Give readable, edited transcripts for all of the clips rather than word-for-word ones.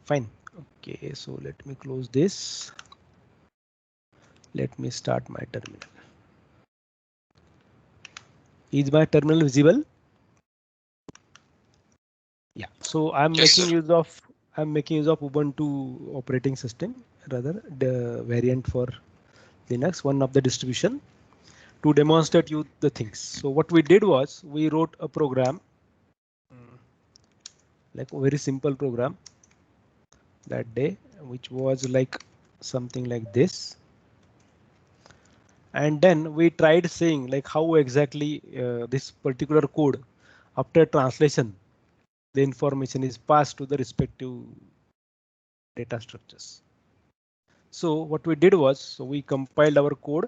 Fine. Okay, so let me close this. Let me start my terminal. Is my terminal visible? Yeah. So Yes, sir. I'm making use of Ubuntu operating system, rather the variant for Linux, one of the distribution, to demonstrate you the things. So what we did was we wrote a program, like a very simple program that day, which was like something like this. And then we tried saying like how exactly this particular code, after translation, the information is passed to the respective data structures. So what we did was, so we compiled our code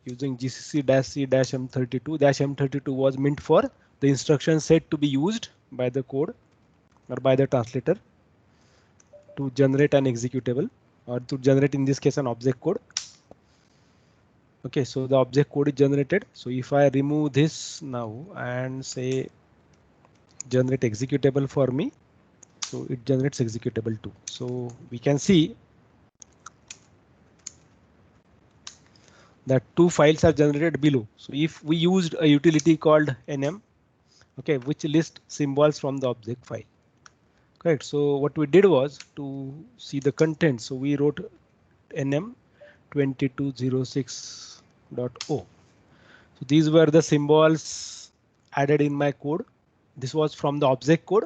using gcc-c-m32. -m32 was meant for the instruction set to be used by the code or by the translator to generate an executable, or to generate in this case an object code. Okay, so the object code is generated. So if I remove this now and say generate executable for me, so it generates executable too. So we can see that two files are generated below. So if we used a utility called nm, okay, which lists symbols from the object file. Correct. So what we did was to see the content. So we wrote nm2206.o. So these were the symbols added in my code. This was from the object code.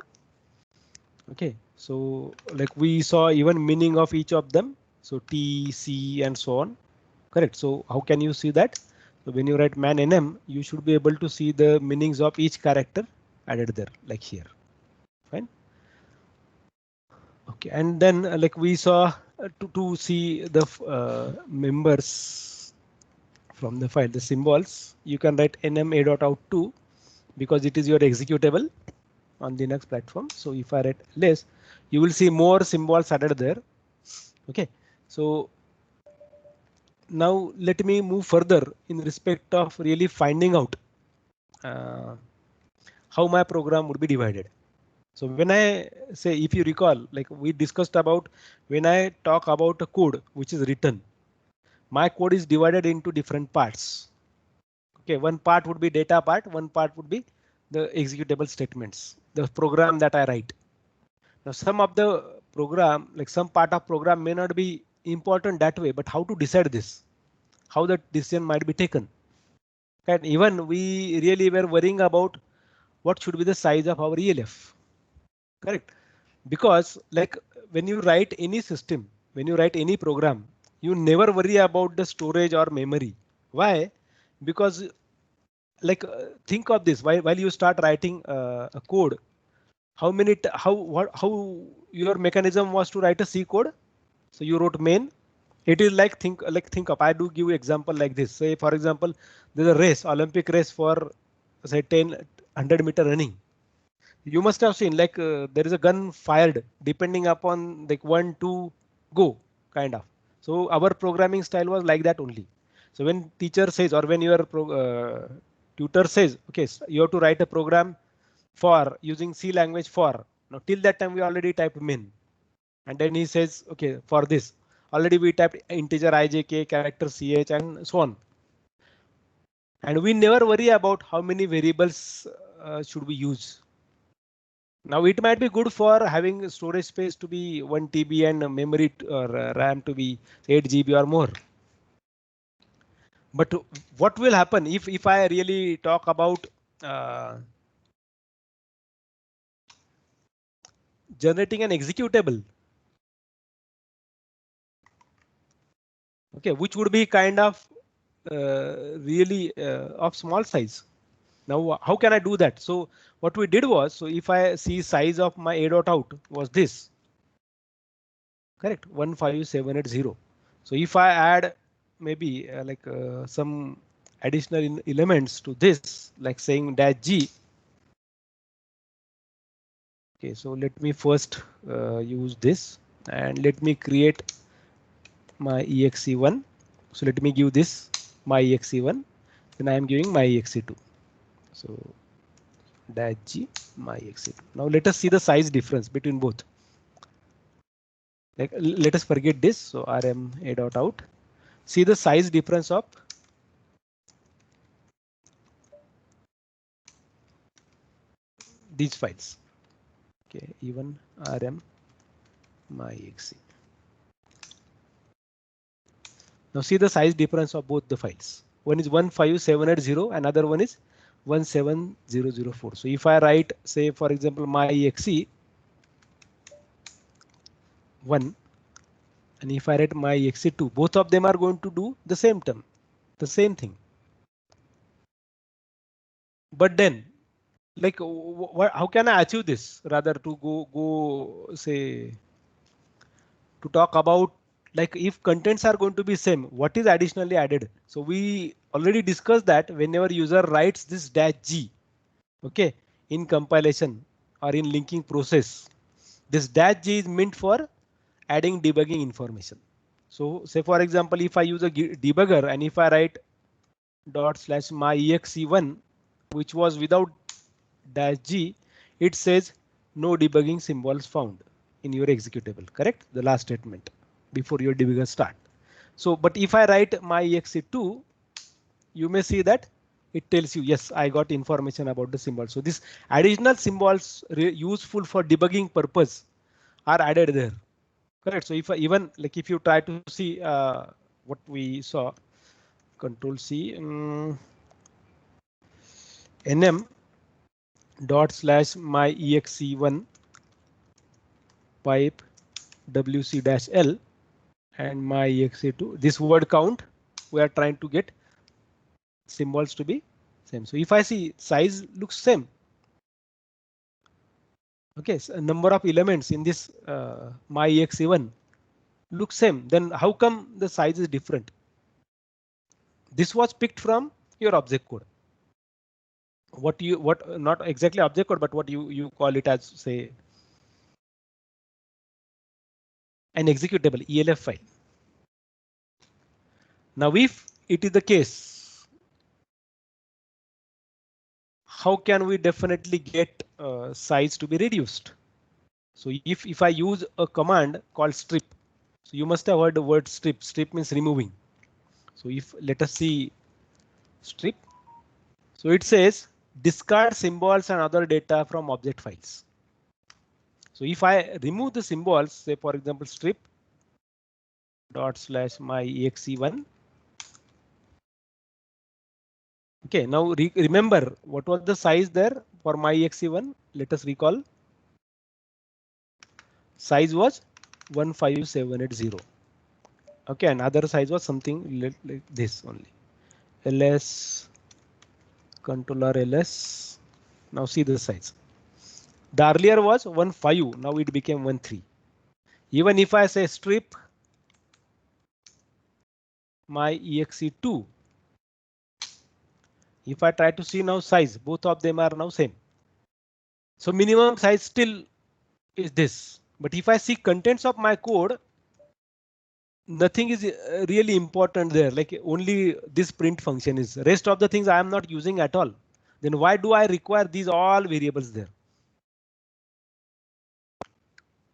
Okay, so like we saw even meaning of each of them. So T, C, and so on. Correct. So how can you see that? So when you write man nm, you should be able to see the meanings of each character added there, like here. Fine. Okay, and then like we saw to see the members from the file, the symbols, you can write nm_a.out2 because it is your executable on the Linux platform. So if I write less, you will see more symbols added there. Okay, so now let me move further in respect of really finding out uh, how my program would be divided. So when I say, if you recall, like we discussed about, when I talk about a code which is written, my code is divided into different parts. Okay, one part would be data part, one part would be the executable statements, the program that I write. Now some of the program, like some part of program may not be important that way, but how to decide this, how the decision might be taken. And even we really were worrying about what should be the size of our ELF. Correct. Because like when you write any system, when you write any program, you never worry about the storage or memory. Why? Because like think of this, while you start writing a code, how many how your mechanism was to write a C code. So you wrote main. It is like think up. I do give you example like this. Say for example, there's a race, Olympic race for say 100-meter running. You must have seen like there is a gun fired depending upon like 1, 2, go kind of. So our programming style was like that only. So when teacher says, or when your tutor says, okay, you have to write a program for using C language for. Now till that time we already typed min, and then he says, okay, for this already we typed integer ijk, character ch, and so on. And we never worry about how many variables should we use. Now it might be good for having storage space to be 1 TB and memory or RAM to be 8 GB or more. But what will happen if I really talk about uh, generating an executable? Okay, which would be kind of really of small size. Now how can I do that? So what we did was, so if I see size of my a.out was this, correct, 15780. So if I add maybe like some additional elements to this, like saying -g. Okay, so let me first use this and let me create my exe1. So let me give this my exe1, then I am giving my exe2. So -g my exe2. Now let us see the size difference between both. Like let us forget this. So rm a dot out. See the size difference of these files. Okay, even rm my exe. Now see the size difference of both the files. One is 15780, another one is 17004. So if I write, say for example, my exe 1 and if I write my exe 2, both of them are going to do the same term, the same thing. But then, like, how can I achieve this? Rather to go say to talk about like if contents are going to be same, what is additionally added? So we already discussed that whenever user writes this dash g, okay, in compilation or in linking process, this dash g is meant for adding debugging information. So say for example, if I use a debugger and if I write dot slash my exe1, which was without dash g, it says no debugging symbols found in your executable, correct? The last statement before your debugger start. So, but if I write my exe2, you may see that it tells you, yes, I got information about the symbol. So this additional symbols useful for debugging purpose are added there, correct? So if I even like if you try to see what we saw, control C, nm dot slash my exe1 pipe wc dash l and my exe2, this word count, we are trying to get symbols to be same. So if I see size looks same. Okay, so number of elements in this my exe1 looks same. Then how come the size is different? This was picked from your object code. What not exactly object code, but what you call it as say an executable ELF file. Now if it is the case, how can we definitely get size to be reduced? So if I use a command called strip, so you must have heard the word strip. Strip means removing. So if let us see strip, so it says discard symbols and other data from object files. So if I remove the symbols, say for example strip dot slash my exe1. Okay, now remember what was the size there for my exe1? Let us recall. Size was 15780. Okay, another size was something like this only. ls controller ls. Now see the size. The earlier was 15. Now it became 13. Even if I say strip my exe2, if I try to see now size, both of them are now same. So minimum size still is this. But if I see contents of my code, nothing is really important there. Like only this print function is. Rest of the things I am not using at all. Then why do I require these all variables there?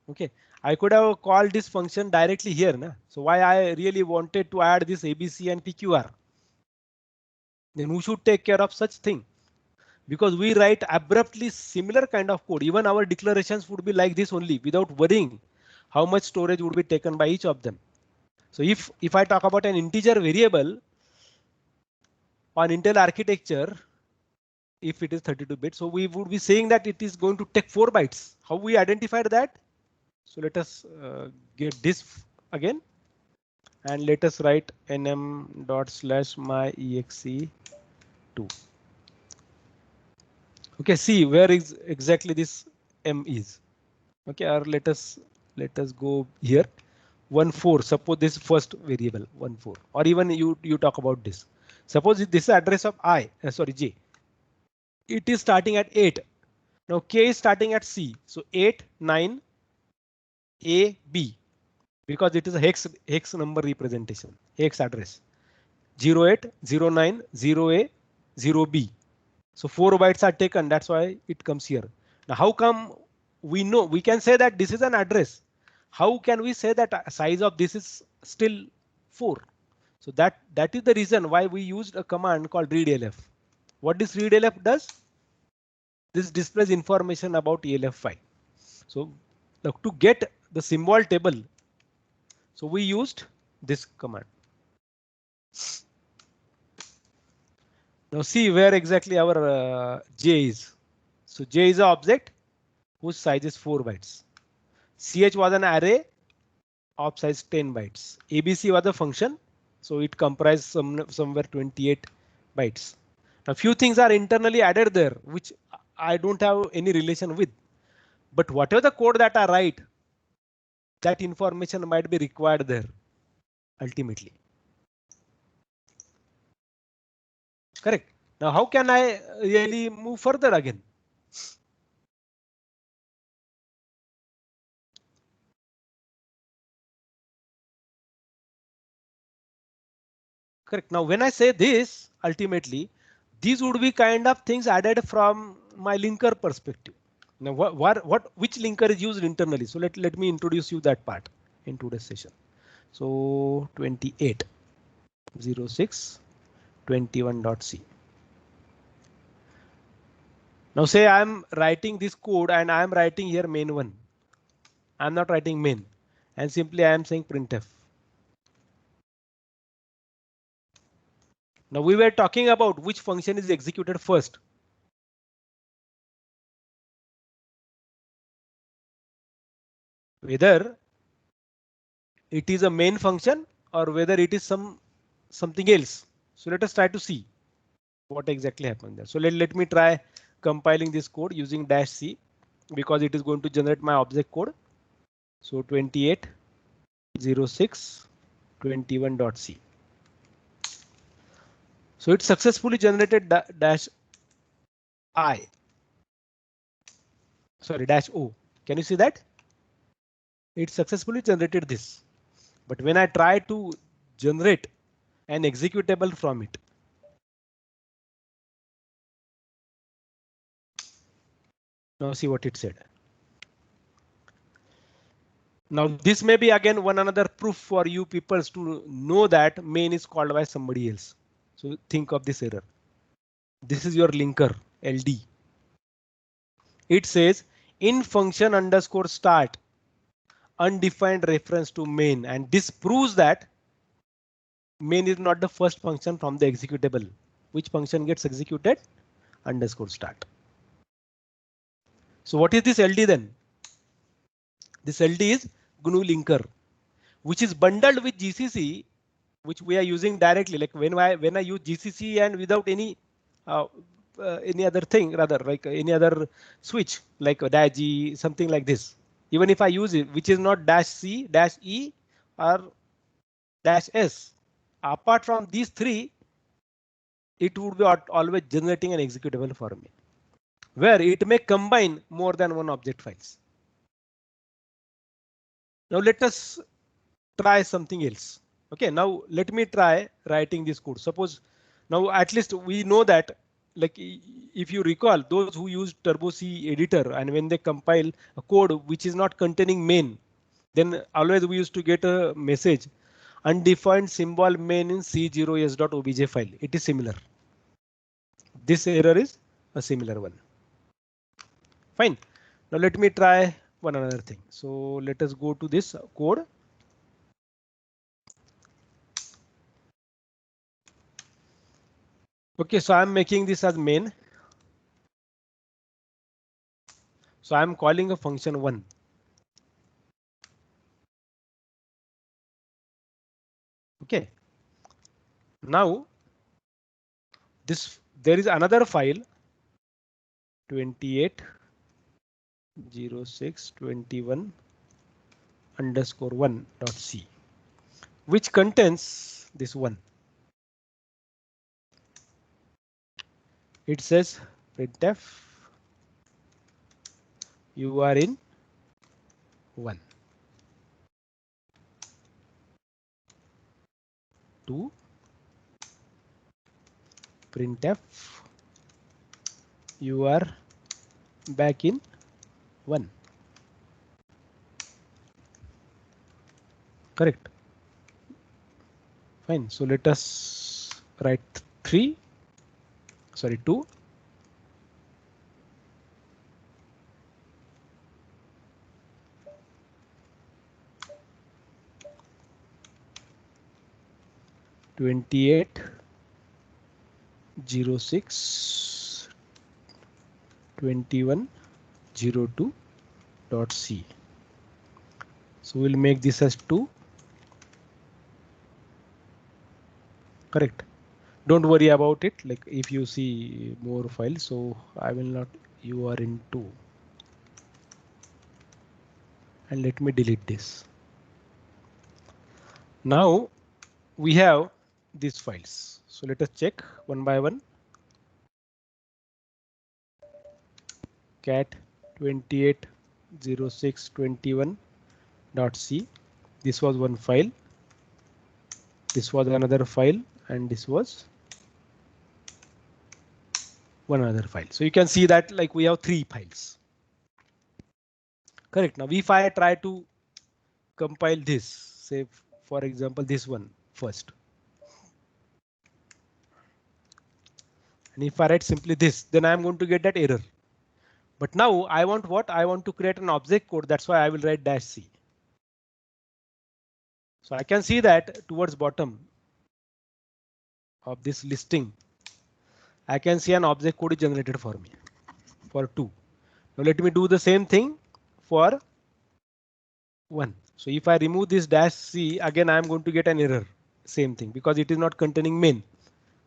Okay, I could have called this function directly here. Na? So why I really wanted to add this ABC and PQR? Then who should take care of such thing? Because we write abruptly similar kind of code. Even our declarations would be like this only without worrying how much storage would be taken by each of them. So if I talk about an integer variable on Intel architecture, if it is 32-bit, so we would be saying that it is going to take 4 bytes. How we identified that? So let us get this again and let us write nm dot slash my exe2. Okay, see where is exactly this m is. Okay, or let us go here 14. Suppose this first variable 14, or even you talk about this. Suppose this is address of I, sorry j. It is starting at 8. Now k is starting at c. So 8, 9, a, b, because it is a hex number representation, hex address 08, 09, 0a, 0b. So 4 bytes are taken. That's why it comes here. Now how come we know? We can say that this is an address, how can we say that size of this is still 4? So that is the reason why we used a command called readelf. What this readelf does? This displays information about ELF file. So now to get the symbol table, so we used this command. Now see where exactly our J is. So J is an object whose size is 4 bytes. CH was an array of size 10 bytes. ABC was a function, so it comprised somewhere 28 bytes. Now few things are internally added there, which I don't have any relation with. But whatever the code that I write, that information might be required there ultimately. Correct. Now how can I really move further again? Correct. Now when I say this, ultimately, these would be kind of things added from my linker perspective. Now which linker is used internally? So let me introduce you that part in today's session. So 28.06.21.c. Now say I'm writing this code and I'm writing here main1. I'm not writing main, and simply I am saying printf. Now we were talking about which function is executed first. Whether it is a main function or whether it is something else. So let us try to see what exactly happened there. So let me try compiling this code using -c because it is going to generate my object code. So 28.06.21.c. So it successfully generated -i. Sorry, -o. Can you see that? It successfully generated this. But when I try to generate an executable from it, now see what it said. Now this may be again one another proof for you people to know that main is called by somebody else. So think of this error. This is your linker LD. It says in function underscore start undefined reference to main, and this proves that main is not the first function from the executable. Which function gets executed? Underscore start. So what is this LD then? This LD is GNU linker, which is bundled with GCC, which we are using directly. Like when I use GCC and without any other thing, rather like any other switch like a -G, something like this. Even if I use it, which is not -C, -E or -S, apart from these three, it would be always generating an executable for me, where it may combine more than one object files. Now let us try something else. Okay, now let me try writing this code. Suppose now at least we know that, like if you recall, those who use Turbo C editor and when they compile a code which is not containing main, then always we used to get a message undefined symbol main in c0s.obj file. It is similar. This error is a similar one. Fine. Now let me try one another thing. So let us go to this code. Okay, so I'm making this as main. So I'm calling a function 1. Okay. Now there is another file 28.06.21 underscore 1.c, which contains this one. It says printf you are in 1. 2 printf you are back in 1. Correct. Fine. So let us write 2. 28 06 21 02 dot C. So we'll make this as 2. Correct. Don't worry about it. Like if you see more files, so I will not. You are in 2. And let me delete this. Now we have these files. So let us check one by one. Cat 280621.c. This was one file. This was another file, and this was one other file. So you can see that like we have 3 files. Correct. Now if I try to compile this, say for example this one first. And if I write simply this, then I am going to get that error. But now I want what? I want to create an object code. That's why I will write -c. So I can see that towards bottom of this listing, I can see an object code is generated for me for 2. Now let me do the same thing for 1. So if I remove this -c, again I am going to get an error. Same thing, because it is not containing main.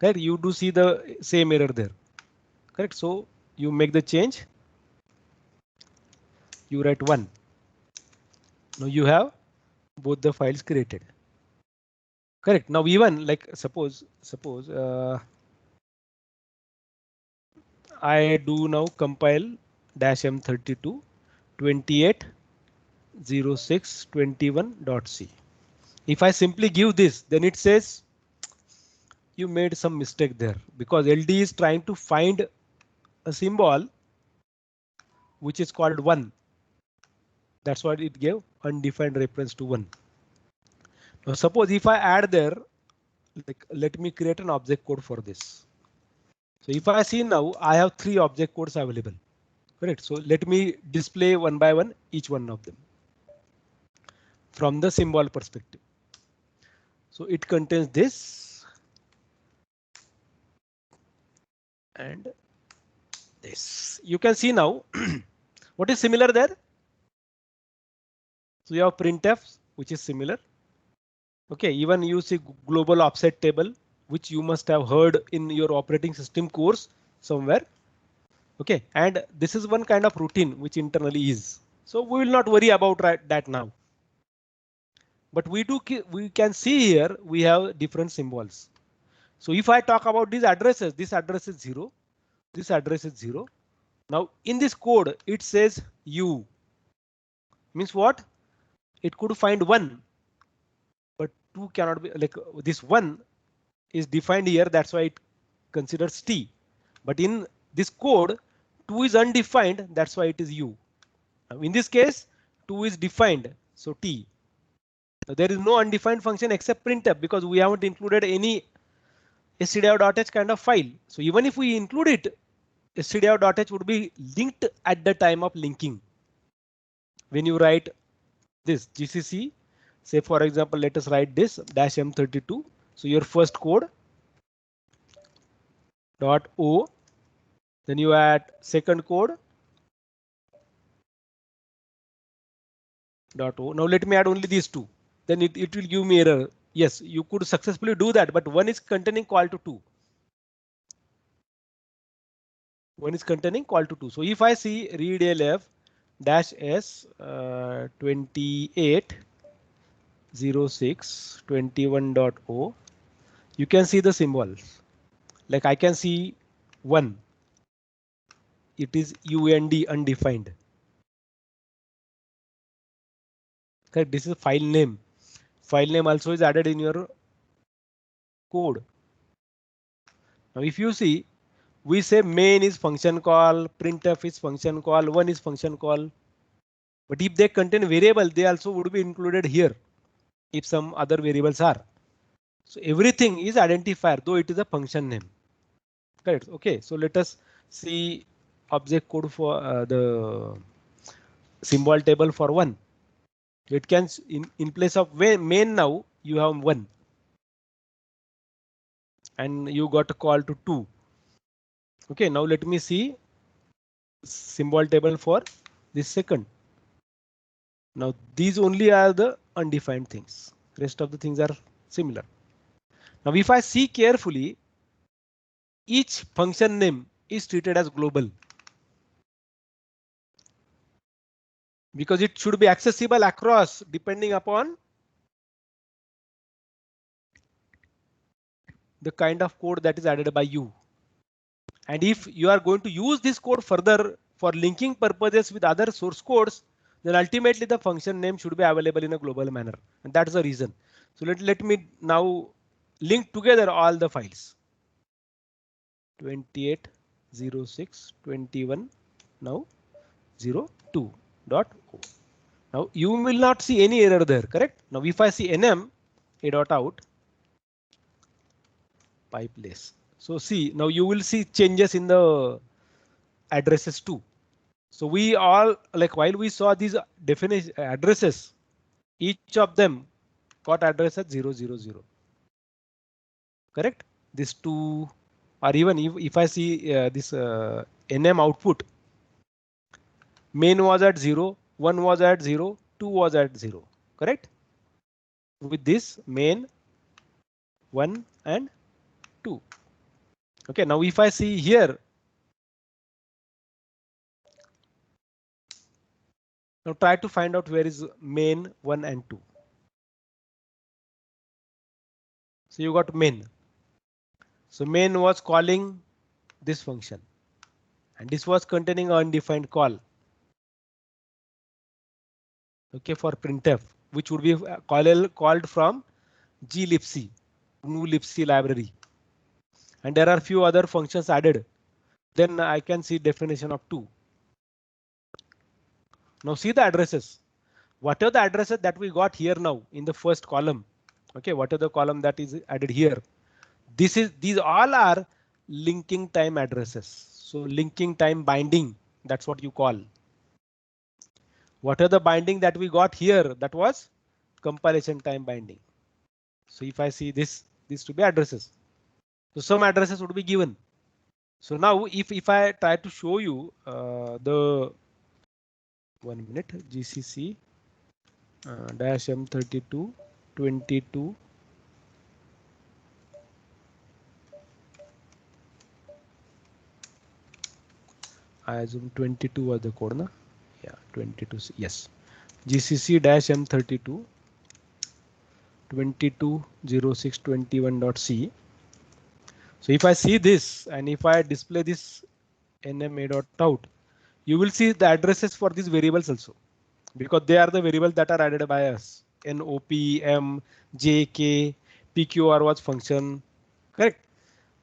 Correct? You do see the same error there. Correct? So you make the change. You write 1. Now you have both the files created. Correct. Now even like suppose I do now compile -m32 28 06 21.c. If I simply give this, then it says you made some mistake there, because LD is trying to find a symbol which is called 1. That's what it gave undefined reference to 1. Now suppose if I add there, like let me create an object code for this. So if I see now I have 3 object codes available. Correct. So let me display one by one each one of them from the symbol perspective. So it contains this and this. You can see now what is similar there. So you have printf, which is similar. OK, even you see global offset table, which you must have heard in your operating system course somewhere. OK, and this is one kind of routine which internally is. So we will not worry about that now. But we can see here we have different symbols. So if I talk about these addresses, this address is 0. This address is 0. Now in this code, it says U. Means what? It could find 1. But 2 cannot be, like this 1 is defined here. That's why it considers T. But in this code, 2 is undefined. That's why it is U. Now in this case, 2 is defined. So T. Now, there is no undefined function except printf, because we haven't included any stdio.h kind of file. So even if we include it, stdio.h would be linked at the time of linking. When you write this GCC, say for example, let us write this -m32. So your first code .o, then you add second code .o. Now let me add only these 2. Then it will give me error. Yes, you could successfully do that, but 1 is containing call to 2. 1 is containing call to 2. So if I see readelf -s 28 06 21.o, you can see the symbols. Like I can see 1. It is UND, undefined. Okay, this is file name. File name also is added in your code. Now if you see, we say main is function call, printf is function call, 1 is function call. But if they contain variable, they also would be included here. if some other variables are. So everything is identifier, though it is a function name. Correct. Okay, so let us see object code for the symbol table for 1. It can in place of main now you have 1 and you got a call to 2. Okay, now let me see symbol table for this second. Now these only are the undefined things. Rest of the things are similar. Now if I see carefully, each function name is treated as global because it should be accessible across depending upon the kind of code that is added by you. And if you are going to use this code further for linking purposes with other source codes, then ultimately the function name should be available in a global manner. And that's the reason. So let me now link together all the files. 28, 06, 21, now 02.o. Now you will not see any error there, correct? Now if I see nm a.out pipeless. So see, now you will see changes in the addresses too. So we all like while we saw these definition addresses, each of them got address at 000. Correct? This two, or even if I see this nm output, main was at 0, 1 was at 0, 2 was at 0. Correct? With this main 1 and 2. Okay, now if I see here, now try to find out where is main 1 and 2. So you got main. So main was calling this function and this was containing an undefined call. Okay, for printf, which would be called from glibc, GNU libc library. And there are few other functions added. Then I can see definition of 2. Now see the addresses. What are the addresses that we got here now in the first column? Okay, what are the column that is added here? These all are linking time addresses. So linking time binding, that's what you call. What are the binding that we got here? That was compilation time binding. So if I see this to be addresses. So some addresses would be given. So now if I try to show you the 1 minute GCC dash M32 22 I assume 22 was the code, na? Yeah, 22. Yes, GCC dash M32 220621.c. So if I see this and if I display this nma.out, you will see the addresses for these variables also because they are the variables that are added by us. NOP, M, J, K, PQR was function. Correct.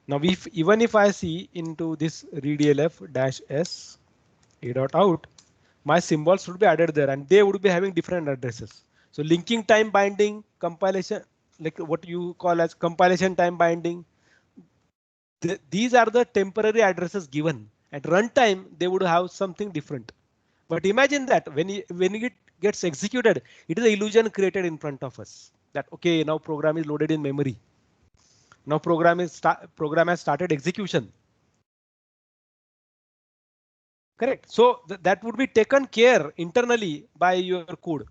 Now even if I see into this readelf dash s a.out, my symbols would be added there and they would be having different addresses. So linking time binding, compilation, like what you call as compilation time binding. These are the temporary addresses given. At runtime, they would have something different. But imagine that when it gets executed, it is an illusion created in front of us. That okay, now program is loaded in memory. Now program has started execution. Correct. So that would be taken care internally by your code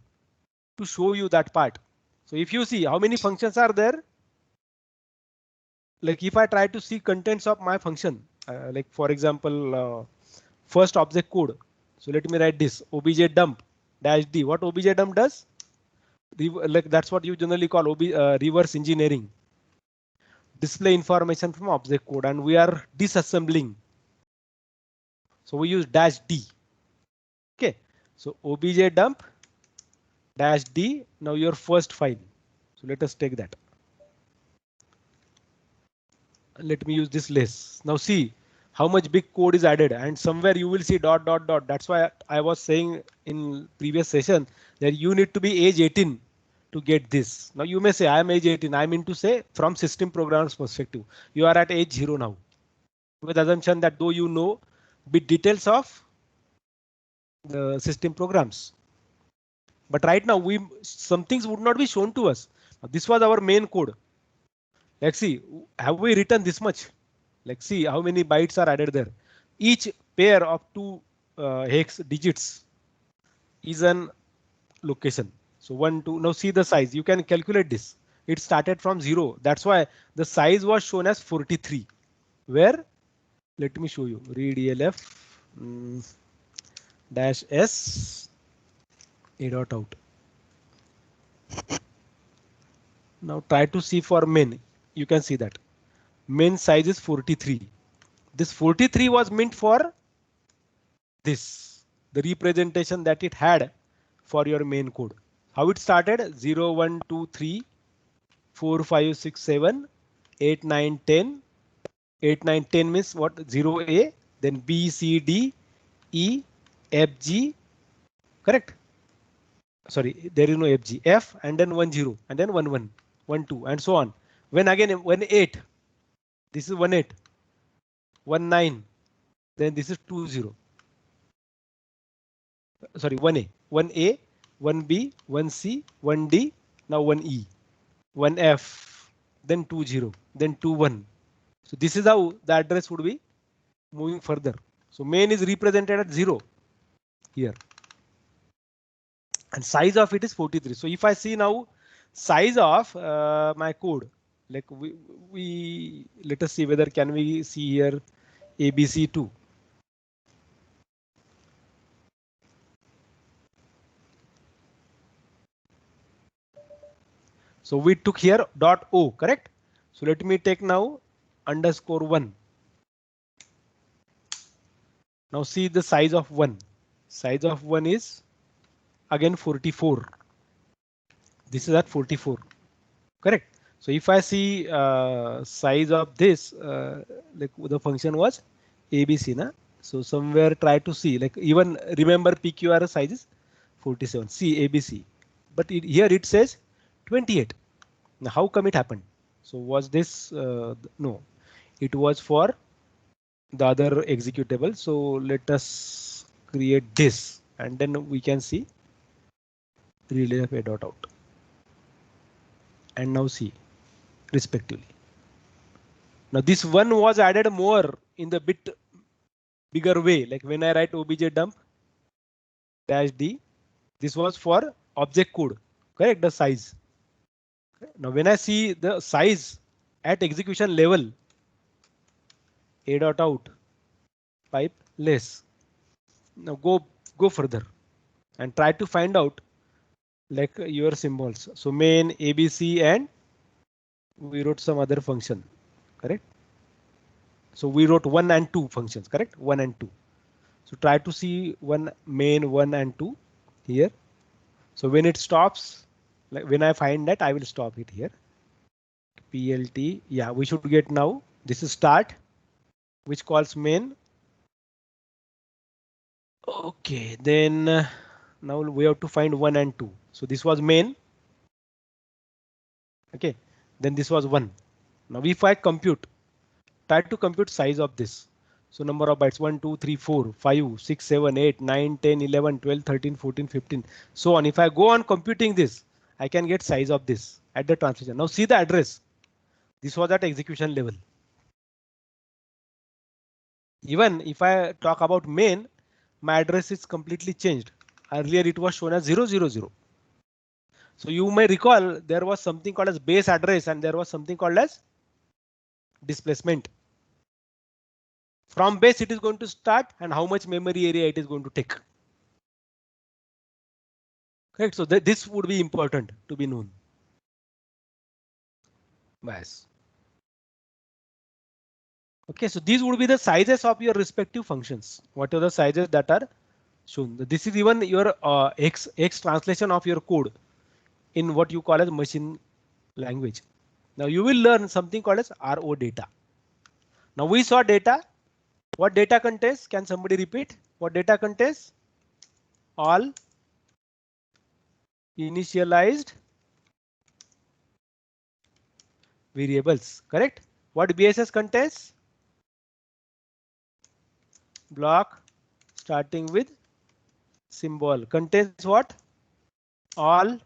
to show you that part. So if you see how many functions are there, like if I try to see contents of my function, like for example, first object code. So let me write this obj dump dash d. What obj dump does? Like that's what you generally call reverse engineering. Display information from object code and we are disassembling. So we use dash d. Okay, so obj dump dash d. Now your first file. So let us take that. Let me use this less. Now see how much big code is added and somewhere you will see dot dot dot. That's why I was saying in previous session that you need to be age 18 to get this. Now you may say I am age 18. I mean to say from system programmer's perspective, you are at age 0 now, with assumption that though you know bit details of the system programs. But right now some things would not be shown to us. This was our main code. Let's see, have we written this much? Let's see how many bytes are added there. Each pair of two hex digits is an location. So 1, 2. Now see the size. You can calculate this. It started from 0. That's why the size was shown as 43. Where? Let me show you. Read elf dash s a dot out. Now try to see for main. You can see that main size is 43. This 43 was meant for this, the representation that it had for your main code. How it started? 0, 1, 2, 3, 4, 5, 6, 7, 8, 9, 10. 8, 9, 10 means what? 0A, then B, C, D, E, F, G. Correct? Sorry, there is no F, G. F and then 1, 0 and then 1, 1, 1, 2 and so on. When again 1, 8. This is 1, 8. 1, 9. Then this is 2, 0. Sorry, 1A, 1A, 1B, 1C, 1D, now 1E, 1F, then 2, 0, then 2, 1. So this is how the address would be moving further. So main is represented at 0 here. And size of it is 43. So if I see now size of my code, like we let us see whether can we see here ABC2. So we took here .o, correct? So let me take now _1. Now see the size of 1. Size of 1 is again 44. This is at 44, correct? So if I see size of this, like the function was ABC, na? So somewhere try to see, like even remember PQR size is 47. See ABC, but here it says 28. Now how come it happened? So was this no? It was for the other executable. So let us create this, and then we can see relay of a dot out. And now see respectively. Now this one was added more in the bit bigger way, like when I write obj dump dash d, this was for object code, correct? The size. Now when I see the size at execution level, a dot out pipe less. Now go further and try to find out like your symbols. So main ABC and we wrote some other function, correct? So we wrote 1 and 2 functions, correct? 1 and 2. So try to see one main 1 and 2 here. So when it stops, like when I find that, I will stop it here. PLT, yeah, we should get now. This is start, which calls main. Okay, then now we have to find 1 and 2. So this was main. Okay, then this was 1. Now if I compute, try to compute size of this. So number of bytes 1, 2, 3, 4, 5, 6, 7, 8, 9, 10, 11, 12, 13, 14, 15, so on. If I go on computing this, I can get size of this at the translation. Now see the address. This was at execution level. Even if I talk about main, my address is completely changed. Earlier it was shown as 000. So you may recall there was something called as base address and there was something called as displacement. From base it is going to start and how much memory area it is going to take. Correct. So this would be important to be known. Yes. Okay, so these would be the sizes of your respective functions. What are the sizes that are shown? This is even your X translation of your code in what you call as machine language. Now you will learn something called as RO data. Now we saw data. What data contains? Can somebody repeat? What data contains? All initialized variables, correct? What BSS contains? Block starting with symbol. Contains what? All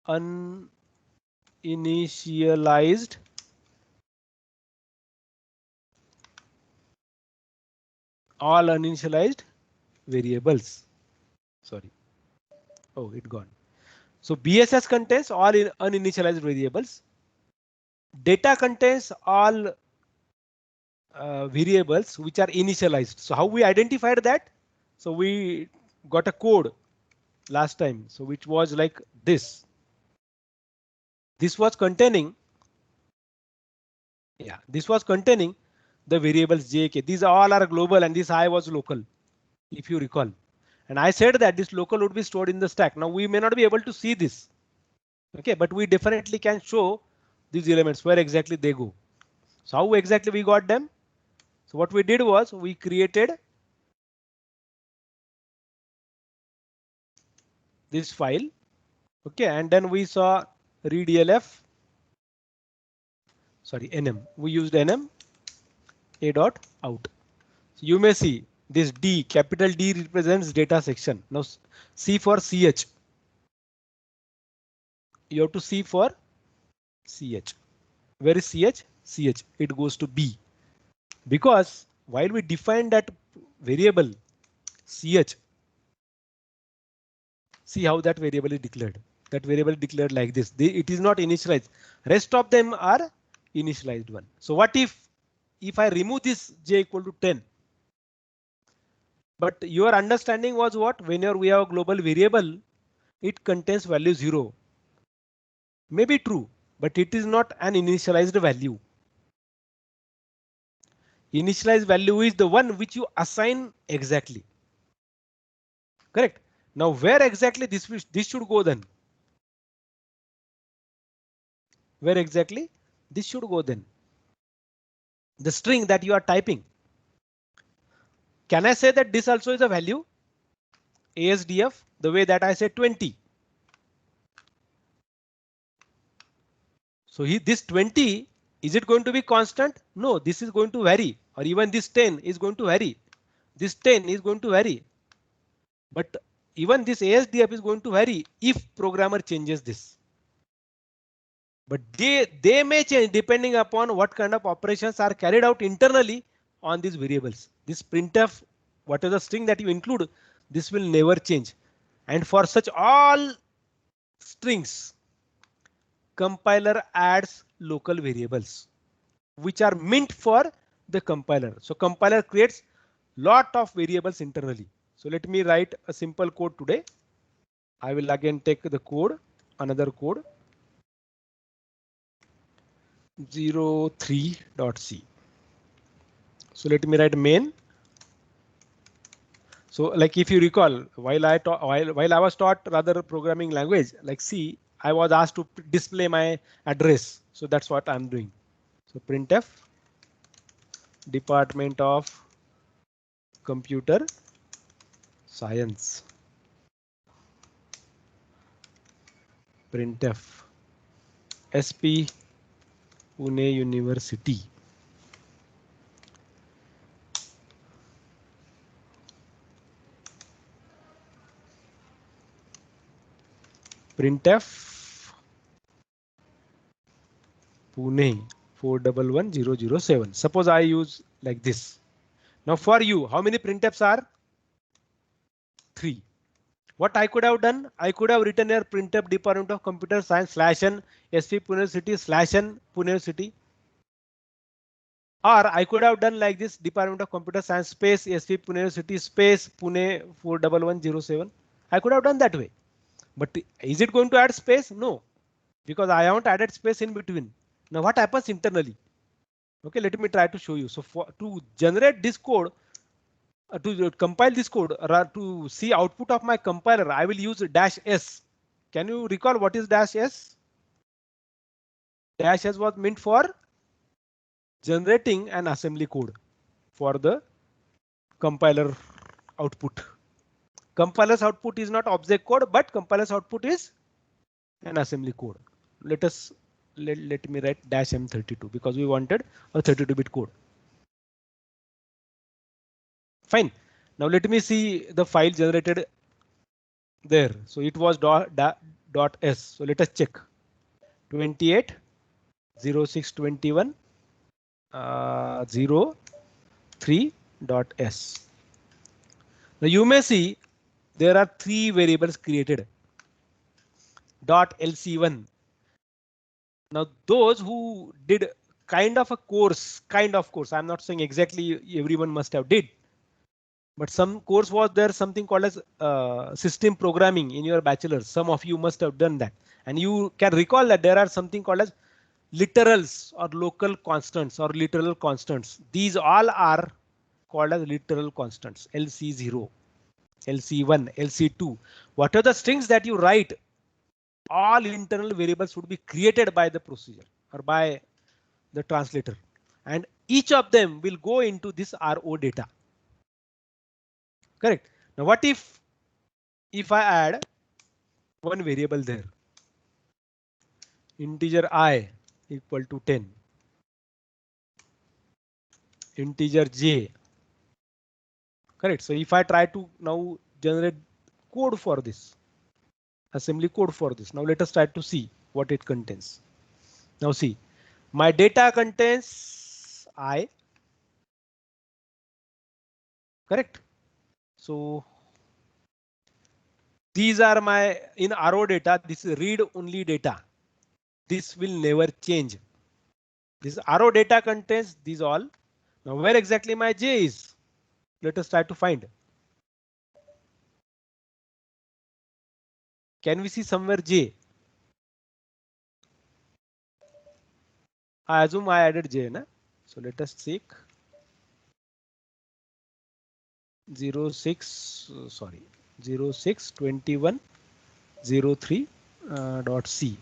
uninitialized variables. Sorry. Oh, it gone. So BSS contains all uninitialized variables. Data contains all variables which are initialized. So how we identified that? So we got a code last time. So which was like this. This was containing. Yeah, this was containing the variables JK. These all are global and this I was local, if you recall. And I said that this local would be stored in the stack. Now we may not be able to see this. Okay, but we definitely can show these elements where exactly they go. So how exactly we got them? So what we did was we created this file. Okay, and then we saw readelf. Sorry, nm. We used nm a dot out. So you may see this D, capital D represents data section. Now C for ch. You have to see for ch. Where is ch? Ch. It goes to B. Because while we define that variable ch, see how that variable is declared. That variable is declared like this. It is not initialized. Rest of them are initialized one. So what if I remove this j equal to 10? But your understanding was what? Whenever we have a global variable, it contains value 0. May be true, but it is not an initialized value. Initialized value is the one which you assign exactly. Correct. Now where exactly this should go then? Where exactly this should go then? The string that you are typing. Can I say that this also is a value? ASDF, the way that I said 20. So this 20, is it going to be constant? No, this is going to vary, or even this 10 is going to vary. This 10 is going to vary. But even this ASDF is going to vary if programmer changes this. But they may change depending upon what kind of operations are carried out internally on these variables. This printf, whatever the string that you include, this will never change. And for such all strings, compiler adds local variables which are meant for the compiler. So compiler creates lot of variables internally. So let me write a simple code today. I will again take the code, another code 03.c. So let me write main. So like if you recall, while I was taught rather programming language like C, I was asked to display my address. So that's what I'm doing. So printf Department of Computer Science. Printf SP Pune University. Printf Pune 411007. Suppose I use like this. Now for you, how many printfs are? 3. What I could have done? I could have written here printf Department of Computer Science /n SP Pune University /n Pune University. Or I could have done like this Department of Computer Science space SP Pune University space Pune 41107. I could have done that way. But is it going to add space? No, because I haven't added space in between. Now what happens internally? Okay, let me try to show you. So to generate this code, to compile this code, to see output of my compiler, I will use -s. Can you recall what is -s? -s was meant for generating an assembly code for the compiler output. Compiler's output is not object code, but compiler's output is an assembly code. Let us let me write -M32 because we wanted a 32-bit code. Fine. Now let me see the file generated there. So it was .s. So let us check. 28 06 21 03.s. Now you may see there are three variables created. .lc1. Now those who did kind of course, I'm not saying exactly everyone must have did, but some course was there something called as system programming in your bachelor's. Some of you must have done that, and you can recall that there are something called as literals or local constants or literal constants. These all are called as literal constants. LC0, LC1, LC2. What are the strings that you write? All internal variables would be created by the procedure or by the translator, and each of them will go into this RO data. Correct. Now what if I add one variable there, integer I equal to 10, integer j. Correct. So if I try to now generate code for this, assembly code for this, now let us try to see what it contains. Now see, my data contains I. Correct. So these are my in RO data. This is read only data. This will never change. This RO data contains these all. Now where exactly my j is? Let us try to find. Can we see somewhere j? I assume I added j, na? So let us check. 0621 dot c.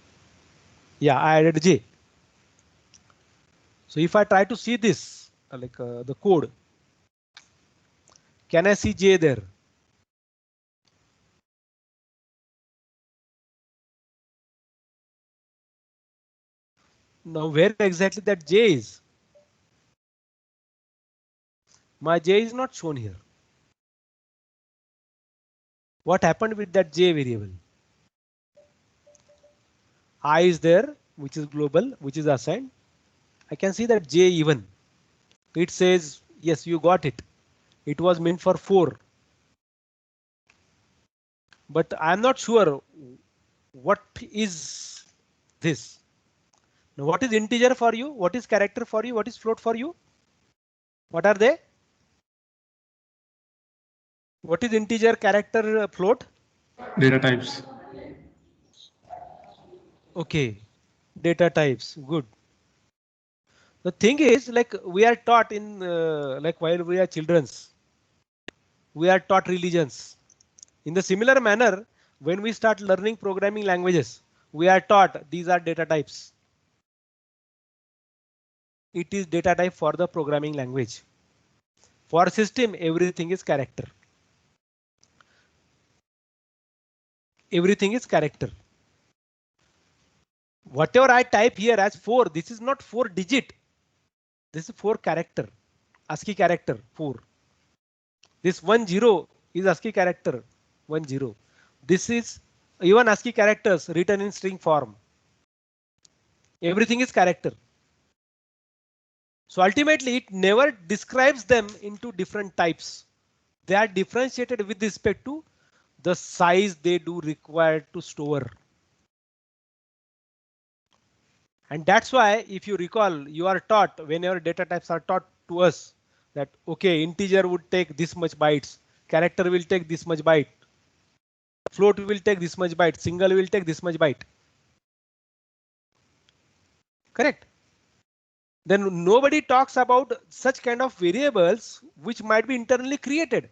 Yeah, I added j. So if I try to see this, the code, can I see j there? Now where exactly that j is? My j is not shown here. What happened with that j variable? I is there, which is global, which is assigned. I can see that j even. It says, yes, you got it. It was meant for 4. But I'm not sure what is this. Now, what is integer for you? What is character for you? What is float for you? What are they? What is integer, character, float? Data types. Okay, data types. Good. The thing is, like we are taught in like while we are childrens, we are taught religions. In the similar manner, when we start learning programming languages, we are taught these are data types. It is data type for the programming language. For system, everything is character. Everything is character. Whatever I type here as 4, this is not 4 digit. This is 4 character. ASCII character 4. This 10 is ASCII character 10. This is even ASCII characters written in string form. Everything is character. So ultimately it never describes them into different types. They are differentiated with respect to the size they do require to store. And that's why if you recall, you are taught whenever data types are taught to us that okay, integer would take this much bytes, character will take this much byte, float will take this much byte, single will take this much byte. Correct. Then nobody talks about such kind of variables which might be internally created.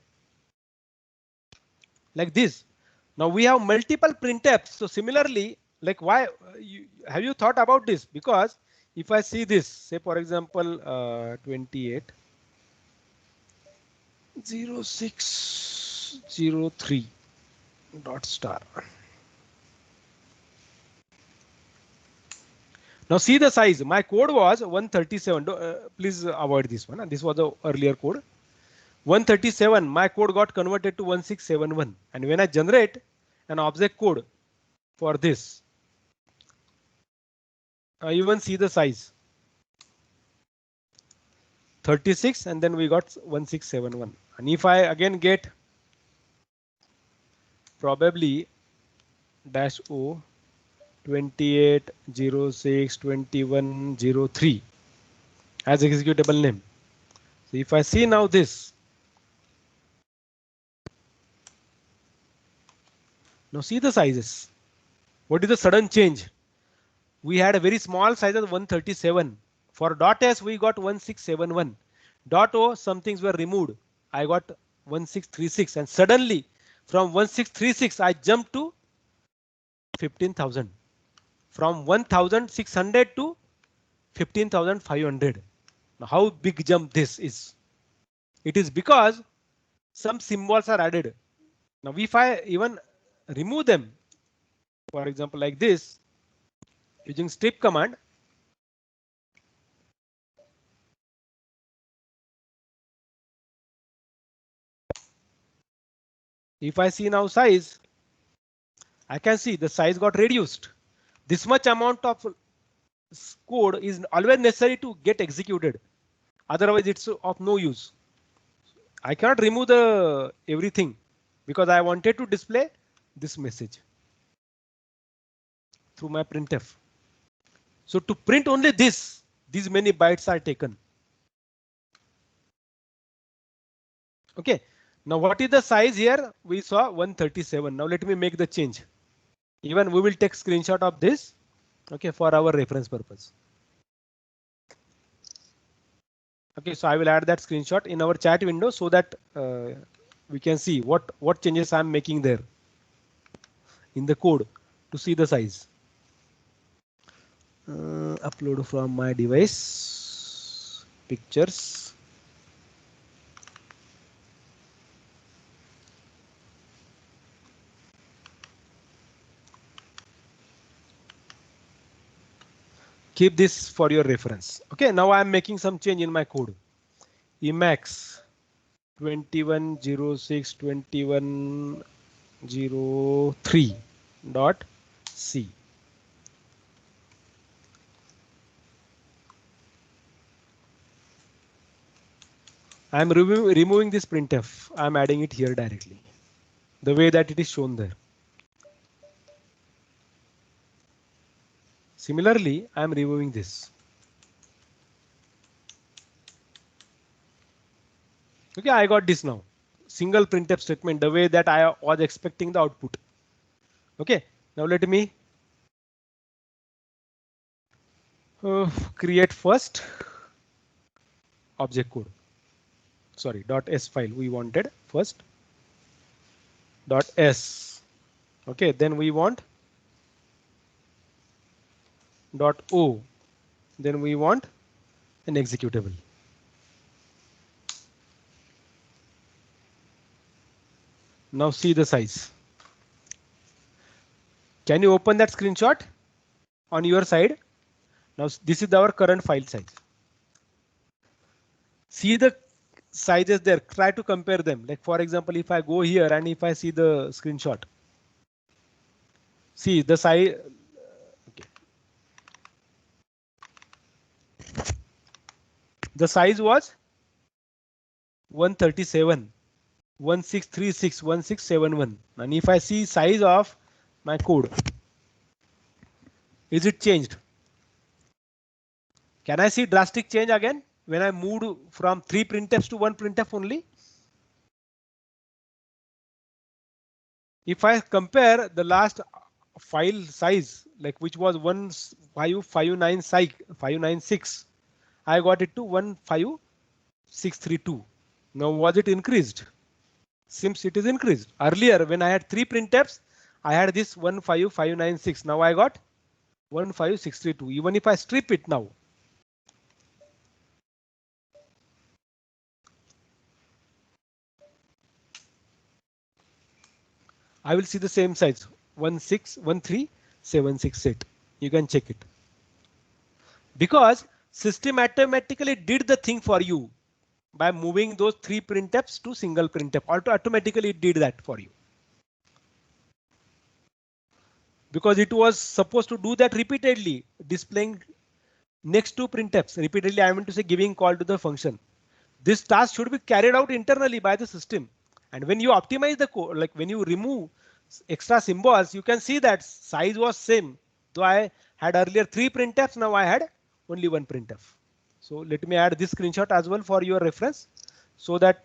Like this. Now we have multiple printfs. So similarly, like why have you thought about this? Because if I see this, say for example, 28 0603 dot star. Now see the size. My code was 137. Please avoid this one. This was the earlier code. 137. My code got converted to 1671. And when I generate an object code for this, I even see the size 36, and then we got 1671. And if I again get probably dash O 28062103 as executable name. So if I see now this, now see the sizes. What is the sudden change? We had a very small size of 137. For .s we got 1671. .o some things were removed. I got 1636, and suddenly from 1636 I jumped to 15,000. From 1,600 to 15,500. Now how big jump this is? It is because some symbols are added. Now if I even remove them, for example like this, using strip command, if I see now size, I can see the size got reduced. This much amount of code is always necessary to get executed. Otherwise it's of no use. I cannot remove the everything because I wanted to display this message through my printf. So to print only this, these many bytes are taken. Okay. Now what is the size here? We saw 137. Now let me make the change. Even we will take screenshot of this. Okay, for our reference purpose. Okay, so I will add that screenshot in our chat window so that we can see what changes I'm making there in the code to see the size. Upload from my device pictures. Keep this for your reference. Okay, now I'm making some change in my code. Emacs 21062103 dot C. I'm removing this printf. I'm adding it here directly, the way that it is shown there. Similarly, I'm removing this. Okay, I got this now. Single printf statement, the way that I was expecting the output. Okay, now let me create first object code. Sorry, .s file we wanted first. .s. Okay, then we want .o. Then we want an executable. Now see the size. Can you open that screenshot on your side? Now this is our current file size. See the sizes there. Try to compare them. Like for example, if I go here and if I see the screenshot, see the size. Okay. The size was 137, 1636, 1671. And if I see size of my code, is it changed? Can I see drastic change again when I moved from 3 printfs to 1 printf only? If I compare the last file size, like which was 1556, I got it to 15632. Now was it increased? Seems it is increased. Earlier when I had 3 printfs, I had this 15596. Now I got 15632. Even if I strip it now, I will see the same size 1613768. You can check it. because system automatically did the thing for you by moving those 3 printfs to single printf. Automatically it did that for you. Because it was supposed to do that repeatedly, displaying next to printfs repeatedly. I mean to say giving call to the function. This task should be carried out internally by the system. And when you optimize the code, like when you remove extra symbols, you can see that size was same. Though I had earlier 3 printfs, now I had only 1 printf. So let me add this screenshot as well for your reference so that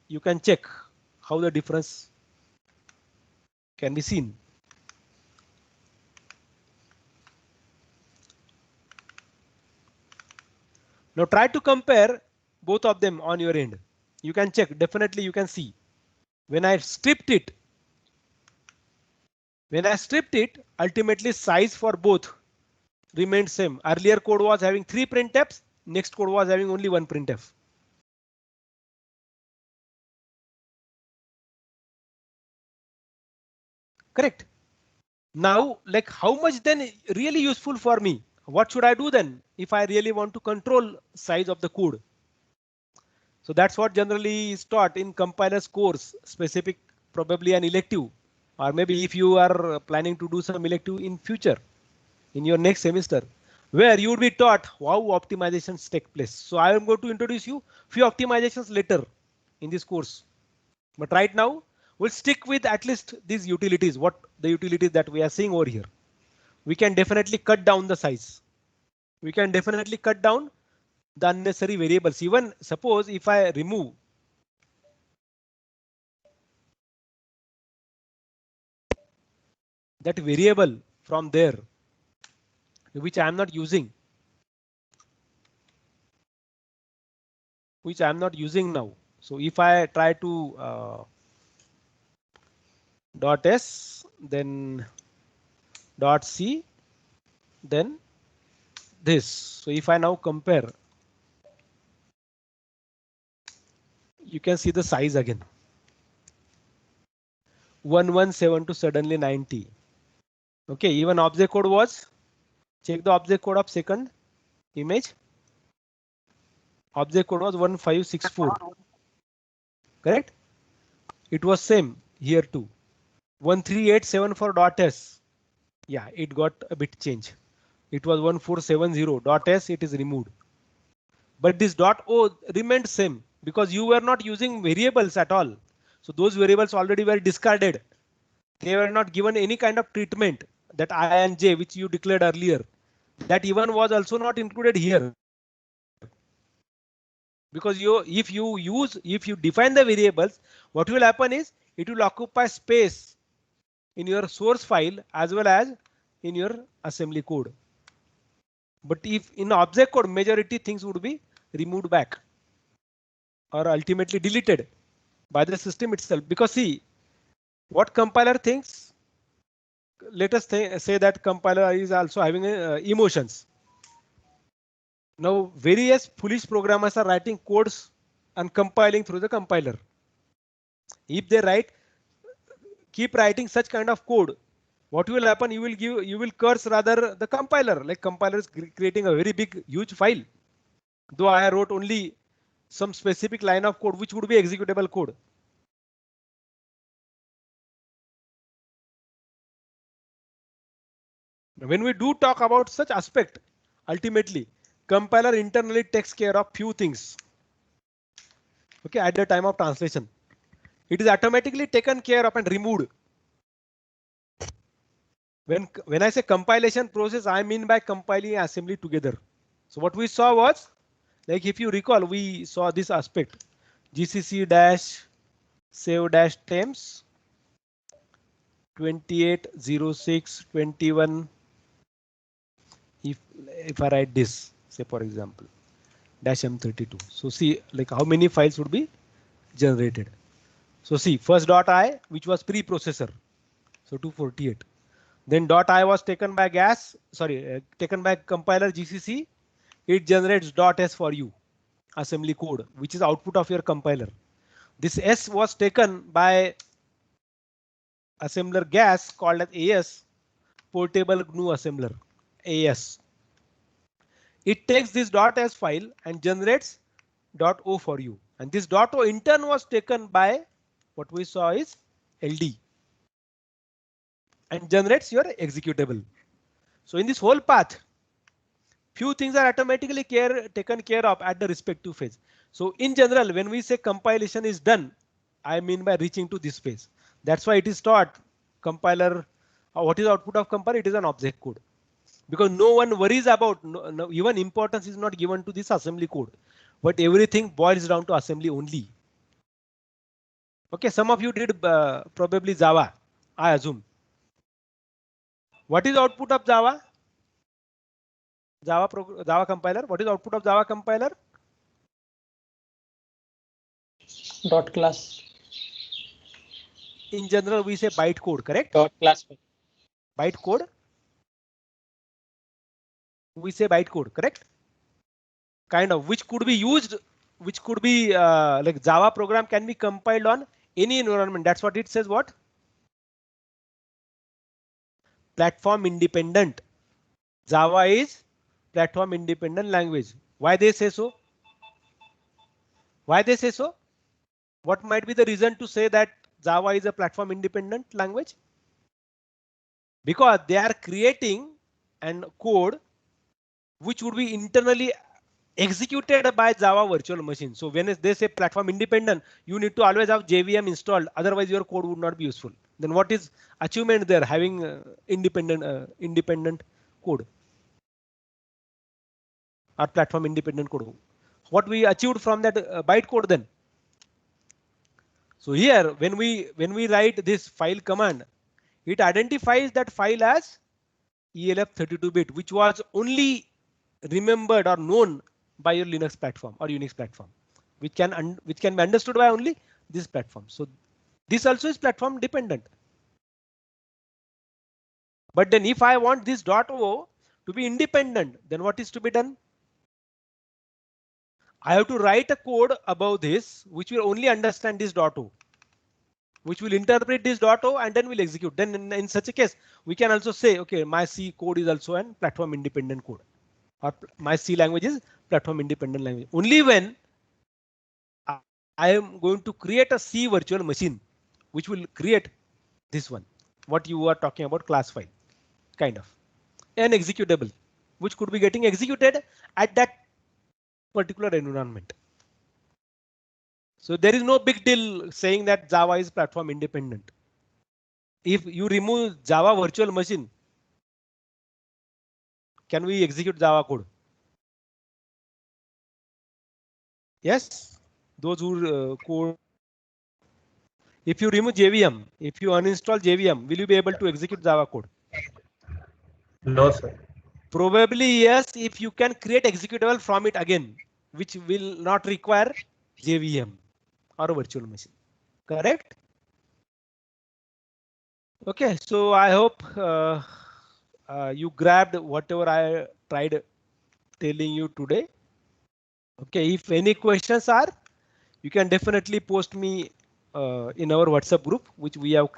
you can check how the difference can be seen. Now try to compare both of them on your end. You can check, definitely you can see. When I stripped it, ultimately size for both remained same. Earlier code was having 3 printfs, next code was having only 1 printf. Correct. Now, like how much then really useful for me? What should I do then if I really want to control size of the code? So that's what generally is taught in compiler's course, specific, probably an elective, or maybe if you are planning to do some elective in future, in your next semester, where you would be taught how optimizations take place. So I am going to introduce you few optimizations later in this course. But right now, we'll stick with at least these utilities, what the utilities that we are seeing over here. We can definitely cut down the size. We can definitely cut down the unnecessary variables. Even suppose if I remove that variable from there, which I am not using, now. So if I try to dot s, then dot c, then this. So if I now compare, you can see the size again. 117 to suddenly 90. Okay, even object code was, check the object code of second image. Object code was 1564. Correct? It was same here too. 13874.s. Yeah, it got a bit change. It was 1470.s. It is removed. But this .o remained same because you were not using variables at all. So those variables already were discarded. They were not given any kind of treatment. That I and j which you declared earlier, that even was also not included here. Because if you define the variables, what will happen is it will occupy space in your source file as well as in your assembly code. But if in object code, majority things would be removed back or ultimately deleted by the system itself. Because see, what compiler thinks, let us say that compiler is also having emotions. Now various foolish programmers are writing codes and compiling through the compiler. If they keep writing such kind of code, what will happen? You will curse rather the compiler. Like compiler is creating a very big, huge file. Though I wrote only some specific line of code which would be executable code. When we do talk about such aspect, ultimately compiler internally takes care of few things. Okay, at the time of translation, it is automatically taken care of and removed. When I say compilation process, I mean by compiling assembly together. So what we saw was, like if you recall, we saw this aspect gcc dash save dash temps 280621. If I write this, say for example, dash m32. So see like how many files would be generated. So see first dot I, which was preprocessor, so 248. Then dot I was taken by taken by compiler GCC. It generates dot s for you, assembly code, which is output of your compiler. This s was taken by assembler gas called as AS, portable GNU assembler, AS. it takes this dot as file and generates .o for you. And this .o in turn was taken by what we saw is LD and generates your executable. So in this whole path, few things are automatically taken care of at the respective phase. So in general, when we say compilation is done, I mean by reaching to this phase. That's why it is taught compiler. What is output of compiler? It is an object code. Because no one worries about, even importance is not given to this assembly code, but everything boils down to assembly only. Okay, some of you did probably Java, I assume. What is output of Java? Java compiler. What is output of Java compiler? Dot class. In general, we say byte code, correct? Dot class. Byte code. We say byte code, correct? Kind of, which could be used, which could be like Java program can be compiled on any environment. That's what it says. What? Platform independent. Java is platform independent language. Why they say so? Why they say so? What might be the reason to say that Java is a platform independent language? Because they are creating an code which would be internally executed by Java virtual machine. So when they say platform independent, you need to always have JVM installed. Otherwise, your code would not be useful. Then what is achievement there? Having independent code or platform independent code. What we achieved from that byte code then? So here, when we write this file command, it identifies that file as ELF 32-bit, which was only remembered or known by your Linux platform or Unix platform, which can be understood by only this platform. So this also is platform dependent. But then if I want this .o to be independent, then what is to be done? I have to write a code above this, which will only understand this .o, which will interpret this .o and then will execute. Then in such a case, we can also say, okay, my C code is also an platform independent code, or my C language is platform independent language. Only when I am going to create a C virtual machine, which will create this one, what you are talking about, class file, kind of an executable, which could be getting executed at that particular environment. So there is no big deal saying that Java is platform independent. If you remove Java virtual machine, can we execute Java code? Yes, those who code. If you remove JVM, if you uninstall JVM, will you be able to execute Java code? No, sir. Probably yes, if you can create executable from it again, which will not require JVM or a virtual machine. Correct? Okay, so I hope you grabbed whatever I tried telling you today. Okay, if any questions are, you can definitely post me in our WhatsApp group, which we have